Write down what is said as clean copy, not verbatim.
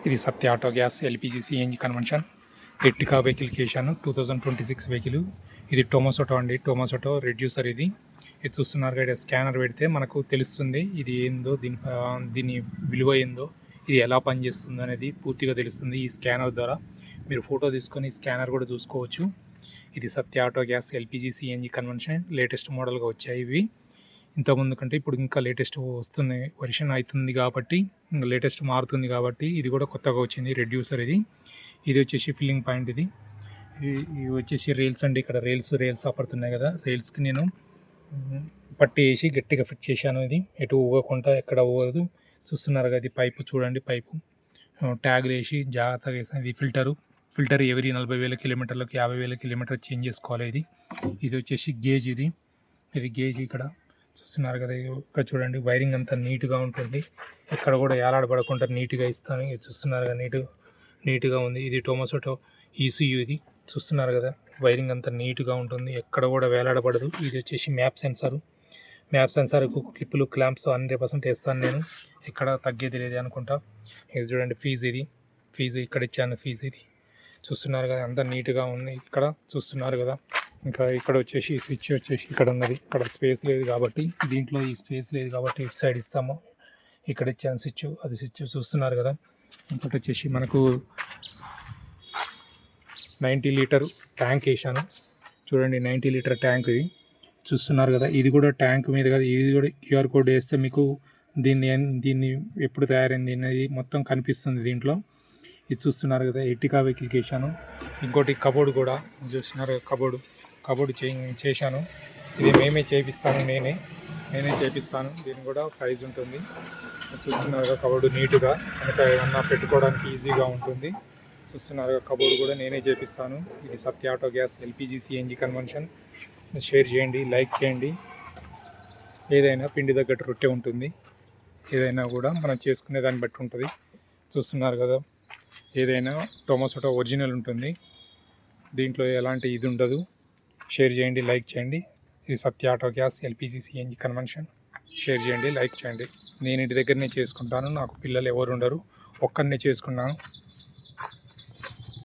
ఇది Satya auto gas LPG CNG convention Ertiga vehicle కేశాను 2026 vehicle. ఇది టొమాసోటో అండి, టొమాసోటో రెడ్యూసర్. ఇది చూస్తున్నారు కదా, స్కానర్ పెడితే మనకు తెలుస్తుంది ఇది ఏందో, దీని విలువ ఏందో, ఇది ఎలా పనిచేస్తుందో అనేది పూర్తిగా తెలుస్తుంది ఈ స్కానర్ ద్వారా. మీరు ఫోటో తీసుకొని స్కానర్ కూడా చూసుకోవచ్చు. ఇది Satya auto gas LPG CNG convention latest మోడల్గా వచ్చాయి ఇవి. ఇంతకుముందు కంటే ఇప్పుడు ఇంకా లేటెస్ట్ వస్తుంది, వర్షన్ అవుతుంది కాబట్టి, ఇంకా లేటెస్ట్ మారుతుంది కాబట్టి ఇది కూడా కొత్తగా వచ్చింది రెడ్యూసర్. ఇది వచ్చేసి ఫిల్లింగ్ పాయింట్. ఇది వచ్చేసి రైల్స్ అండి. ఇక్కడ రైల్స్ ఆపడుతున్నాయి కదా, రైల్స్కి నేను పట్టి వేసి గట్టిగా ఫిట్ చేశాను. ఇది ఎటు ఊగకుండా, ఎక్కడ ఊగదు. చూస్తున్నారు కదా, ఇది పైపు చూడండి, పైపు ట్యాగ్లు వేసి జాగ్రత్తగా వేసాను. ఇది ఫిల్టర్ ఎవరీ 40,000 కిలోమీటర్లకు 50,000 కిలోమీటర్ చేంజ్ చేసుకోవాలి. ఇది వచ్చేసి గేజ్. ఇది గేజ్. ఇక్కడ చూస్తున్నారు కదా, ఇక్కడ చూడండి, వైరింగ్ అంతా నీట్గా ఉంటుంది. ఎక్కడ కూడా ఏలాడబడకుండా నీట్గా ఇస్తాను. ఇది చూస్తున్నారు కదా, నీట్గా ఉంది. ఇది టొమాసోటో ఈసీయూ. ఇది చూస్తున్నారు కదా, వైరింగ్ అంతా నీట్గా ఉంటుంది, ఎక్కడ కూడా వేలాడబడదు. ఇది వచ్చేసి మ్యాప్ సెన్సార్కు క్లిప్పులు, క్లాంప్స్ 100% వేస్తాను నేను, ఎక్కడ తగ్గేది లేదు అనుకుంటా. ఇది చూడండి, ఫీజు ఇక్కడ ఇచ్చాను. ఇది చూస్తున్నారు కదా, అంతా నీట్గా ఉంది. ఇక్కడ చూస్తున్నారు కదా, ఇంకా ఇక్కడ వచ్చేసి స్విచ్ వచ్చేసి ఇక్కడ ఉన్నది. ఇక్కడ స్పేస్ లేదు కాబట్టి, దీంట్లో ఈ స్పేస్ లేదు కాబట్టి ఇటు సైడ్ ఇస్తాము. ఇక్కడ ఇచ్చాను స్విచ్, అది స్విచ్ చూస్తున్నారు కదా. ఇంకోటి వచ్చేసి మనకు 90 లీటర్ ట్యాంక్ వేసాను చూడండి, 90 లీటర్ ట్యాంక్. ఇది చూస్తున్నారు కదా, ఇది కూడా ట్యాంక్ మీద కదా, ఇది కూడా క్యూఆర్ కోడ్ వేస్తే మీకు దీన్ని ఎప్పుడు తయారైంది అనేది మొత్తం కనిపిస్తుంది దీంట్లో. ఇది చూస్తున్నారు కదా, ఎర్టికా వెహికల్కి వేసాను. ఇంకోటి కబోర్డ్ కూడా చూస్తున్నారు, కబోర్డు చేశాను. ఇది నేనే చేపిస్తాను. దీని కూడా ప్రైజ్ ఉంటుంది. చూస్తున్నారు కబోర్డు నీట్గా, మనకు ఏమన్నా పెట్టుకోవడానికి ఈజీగా ఉంటుంది. చూస్తున్నారు కబోర్డు కూడా నేనే చేపిస్తాను. ఇది Satya auto gas LPG CNG convention. Share చేయండి, లైక్ చేయండి. ఏదైనా పిండి తగ్గట్టు రొట్టె ఉంటుంది, ఏదైనా కూడా మనం చేసుకునే దాన్ని బట్టి ఉంటుంది. చూస్తున్నారు కదా, ఏదైనా టొమాసోటో ఒరిజినల్ ఉంటుంది, దీంట్లో ఎలాంటి ఇది ఉండదు. షేర్ చేయండి, లైక్ చేయండి. ఇది Satya auto gas LPG CNG convention. Share చేయండి, లైక్ చేయండి. నేను ఇంటి దగ్గరనే చేసుకుంటాను, నాకు పిల్లలు ఎవరు ఉండరు, ఒక్కరినే చేసుకున్నాను.